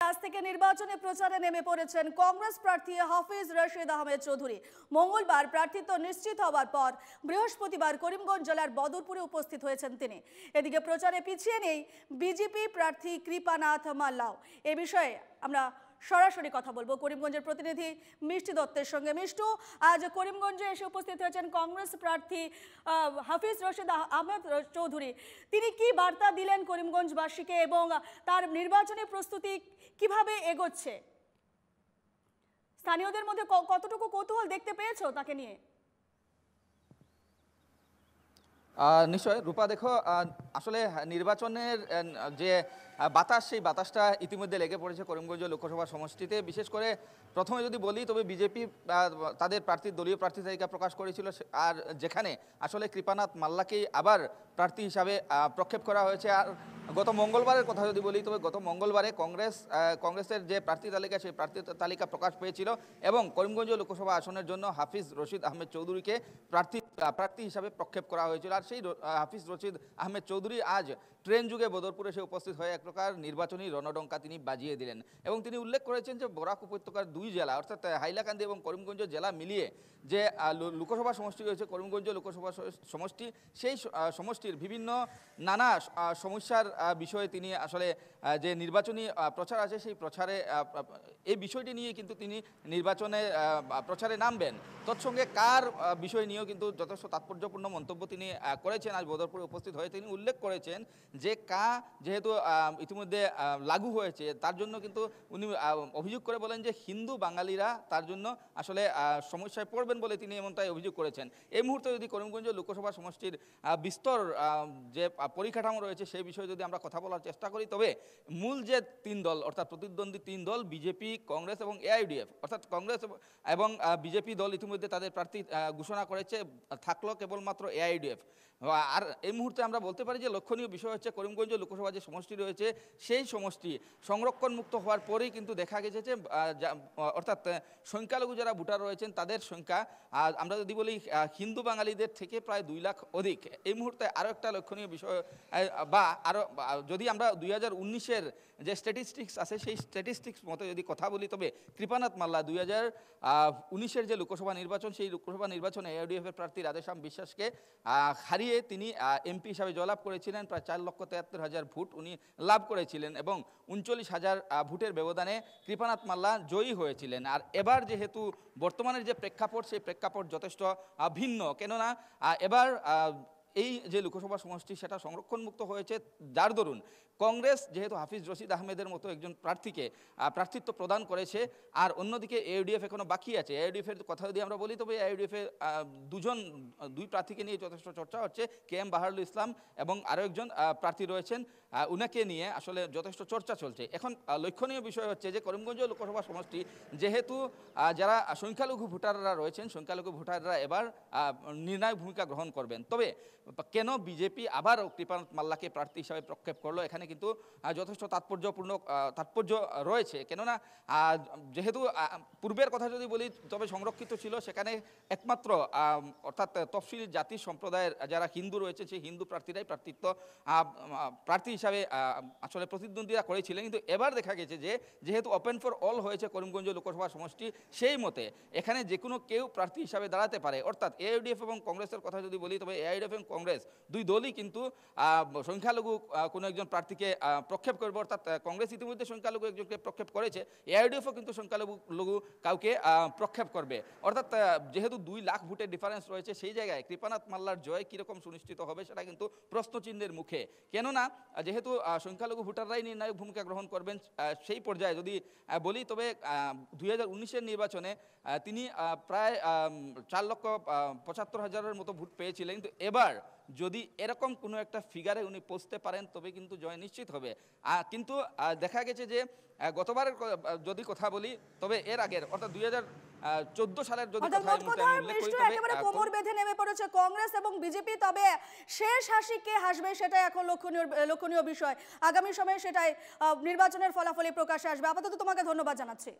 আজ থেকে নির্বাচনী প্রচারে নেমে পড়েছেন কংগ্রেস প্রার্থী হাফিজ রশিদ আহমেদ চৌধুরী। মঙ্গলবার প্রার্থিত্ব নিশ্চিত হওয়ার পর বৃহস্পতিবার করিমগঞ্জ জেলার বদরপুরে উপস্থিত হয়েছেন তিনি। এদিকে প্রচারে পিছিয়ে নেই বিজেপি প্রার্থী কৃপানাথ মাল্লাও। এ বিষয়ে আমরা সরাসরি কথা বলবো করিমগঞ্জের প্রতিনিধি মিষ্টি দত্তের সঙ্গে। মিষ্টু, আজ করিমগঞ্জে এসে উপস্থিত হয়েছেন কংগ্রেস প্রার্থী হাফিজ রশিদ আহমেদ চৌধুরী। তিনি কি বার্তা দিলেন করিমগঞ্জবাসীকে এবং তার নির্বাচনী প্রস্তুতি কিভাবে এগোচ্ছে? স্থানীয়দের মধ্যে কতটুকু কৌতূহল দেখতে পেয়েছো তাকে নিয়ে? নিশ্চয় রূপা, দেখো আসলে নির্বাচনের যে বাতাস, সেই বাতাসটা ইতিমধ্যে লেগে পড়েছে করিমগঞ্জ লোকসভা সমষ্টিতে। বিশেষ করে প্রথমে যদি বলি, তবে বিজেপি তাদের দলীয় প্রার্থী তালিকা প্রকাশ করেছিল, আর যেখানে আসলে কৃপানাথ মাল্লাকেই আবার প্রার্থী হিসাবে প্রক্ষেপ করা হয়েছে। আর গত মঙ্গলবারের কথা যদি বলি, তবে গত মঙ্গলবারে কংগ্রেসের যে প্রার্থী তালিকা, সেই প্রার্থী তালিকা প্রকাশ পেয়েছিল এবং করিমগঞ্জ লোকসভা আসনের জন্য হাফিজ রশিদ আহমেদ চৌধুরীকে প্রার্থী হিসাবে প্রক্ষেপ করা হয়েছিল। আর সেই হাফিজ রশিদ আহমেদ চৌধুরী আজ ট্রেন যুগে বদরপুরে এসে উপস্থিত হয়ে এক প্রকার নির্বাচনী রণডঙ্কা তিনি বাজিয়ে দিলেন এবং তিনি উল্লেখ করেছেন যে বরাক উপত্যকার দুই জেলা অর্থাৎ হাইলাকান্দি এবং করিমগঞ্জ জেলা মিলিয়ে যে লোকসভা সমষ্টি রয়েছে করিমগঞ্জ লোকসভা সমষ্টি, সেই সমষ্টির বিভিন্ন নানা সমস্যার বিষয়ে তিনি আসলে যে নির্বাচনী প্রচার আছে, সেই প্রচারে এই বিষয়টি নিয়ে কিন্তু তিনি নির্বাচনে প্রচারে নামবেন। তৎসঙ্গে কার বিষয় নিয়েও কিন্তু যথেষ্ট তাৎপর্যপূর্ণ মন্তব্য তিনি করেছেন। আজ বদরপুরে উপস্থিত হয়ে তিনি উল্লেখ করেছেন যে যেহেতু ইতিমধ্যে লাগু হয়েছে, তার জন্য কিন্তু উনি অভিযোগ করে বলেন যে হিন্দু বাঙালিরা তার জন্য আসলে সমস্যায় পড়বেন বলে তিনি এমনটাই অভিযোগ করেছেন। এই মুহূর্তে যদি করিমগঞ্জ লোকসভা সমষ্টির বিস্তর যে পরিকাঠামো রয়েছে সেই বিষয়ে যদি আমরা কথা বলার চেষ্টা করি, তবে মূল যে তিন দল অর্থাৎ প্রতিদ্বন্দ্বী তিন দল বিজেপি, কংগ্রেস এবং এআইডিএফ, অর্থাৎ কংগ্রেস এবং বিজেপি দল ইতিমধ্যে তাদের প্রার্থী ঘোষণা করেছে, থাকলো কেবলমাত্র এআইডিএফ। আর এই মুহূর্তে আমরা বলতে পারি যে লক্ষণীয় বিষয় হচ্ছে করিমগঞ্জ লোকসভা যে সমষ্টি রয়েছে, সেই সমষ্টি সংরক্ষণমুক্ত হওয়ার পরেই কিন্তু দেখা গেছে যে অর্থাৎ সংখ্যালঘু যারা ভোটার রয়েছেন তাদের সংখ্যা, আমরা যদি বলি হিন্দু বাঙালিদের থেকে প্রায় 2 লাখ অধিক। এই মুহূর্তে আরও একটা লক্ষণীয় বিষয়, বা আরও যদি আমরা 2019-এর যে স্ট্যাটিস্টিক্স আছে সেই স্ট্যাটিস্টিক্স মতো যদি কথা বলি, তবে কৃপানাথ মাল্লা 2019-এর যে লোকসভা নির্বাচন, সেই লোকসভা নির্বাচনে এআইডিএফের প্রার্থী রাধেশ্যাম বিশ্বাসকে হারিয়ে তিনি এমপি হিসাবে জয়লাভ করেছিলেন। প্রায় 4,73,000 ভোট উনি লাভ করেছিলেন এবং 39,000 ভোটের ব্যবধানে কৃপানাথ মাল্লা জয়ী হয়েছিলেন। আর এবার যেহেতু বর্তমানের যে প্রেক্ষাপট, সেই প্রেক্ষাপট যথেষ্ট ভিন্ন, কেননা এবার এই যে লোকসভা সমষ্টি সেটা সংরক্ষণমুক্ত হয়েছে, যার দরুন কংগ্রেস যেহেতু হাফিজ রশিদ আহমেদের মতো একজন প্রার্থীকে প্রার্থিত্ব প্রদান করেছে, আর অন্যদিকে এআইডিএফ এখনও বাকি আছে। এআইডিএফের কথা যদি আমরা বলি, তবে এআইডিএফে দুই প্রার্থীকে নিয়ে যথেষ্ট চর্চা হচ্ছে। KM বাহারুল ইসলাম এবং আরও একজন প্রার্থী রয়েছেন, উনাকে নিয়ে আসলে যথেষ্ট চর্চা চলছে। এখন লক্ষণীয় বিষয় হচ্ছে যে করিমগঞ্জ লোকসভা সমষ্টি যেহেতু যারা সংখ্যালঘু ভোটাররা রয়েছেন, সংখ্যালঘু ভোটাররা এবার নির্ণায়ক ভূমিকা গ্রহণ করবেন। তবে কেন বিজেপি আবারও কৃপানাথ মাল্লাকে প্রার্থী হিসাবে প্রক্ষেপ করলো, এখানে কিন্তু যথেষ্ট তাৎপর্য রয়েছে। কেননা যেহেতু পূর্বের কথা যদি বলি, তবে সংরক্ষিত ছিল সেখানে একমাত্র অর্থাৎ তফসিলি জাতি সম্প্রদায়ের যারা হিন্দু রয়েছে, সেই হিন্দু প্রার্থীরাই প্রার্থী হিসাবে আসলে প্রতিদ্বন্দ্বিতা করেছিলেন। কিন্তু এবার দেখা গেছে যে যেহেতু ওপেন ফর অল হয়েছে করিমগঞ্জ লোকসভা সমষ্টি, সেই মতে এখানে যে কোনো কেউ প্রার্থী হিসাবে দাঁড়াতে পারে। অর্থাৎ এআইডিএফ এবং কংগ্রেসের কথা যদি বলি, তবে এআইডিএফ এবং কংগ্রেস দুই দলই কিন্তু সংখ্যালঘু কোনো একজন প্রার্থীকে প্রক্ষেপ করবে। অর্থাৎ কংগ্রেস ইতিমধ্যে সংখ্যালঘু একজনকে প্রক্ষেপ করেছে, এআইডিএফও কিন্তু সংখ্যালঘু কাউকে প্রক্ষেপ করবে। অর্থাৎ যেহেতু 2 লাখ ভোটের ডিফারেন্স রয়েছে, সেই জায়গায় কৃপানাথ মাল্লার জয় কীরকম সুনিশ্চিত হবে সেটা কিন্তু প্রশ্নচিহ্নের মুখে। কেননা যেহেতু সংখ্যালঘু ভোটাররাই নির্ণায়ক ভূমিকা গ্রহণ করবেন, সেই পর্যায়ে যদি বলি, তবে 2019-এর নির্বাচনে তিনি প্রায় 4,75,000-এর মতো ভোট পেয়েছিলেন। কিন্তু এবার যদি এরকম কোনো একটা ফিগারে উনি পৌঁছতে পারেন, তবে কিন্তু জয় নিশ্চিত হবে। কিন্তু দেখা গেছে যে গতবারের যদি কথা বলি, তবে এর আগের অর্থাৎ 2014 সালের যদি একেবারে কোমর বেঁধে নেমে পড়েছে কংগ্রেস এবং বিজেপি। তবে শেষ হাসি কে হাসবে সেটাই এখন লক্ষণীয় বিষয়। আগামী সময়ে সেটাই নির্বাচনের ফলাফলে প্রকাশে আসবে। আপাতত তোমাকে ধন্যবাদ জানাচ্ছি।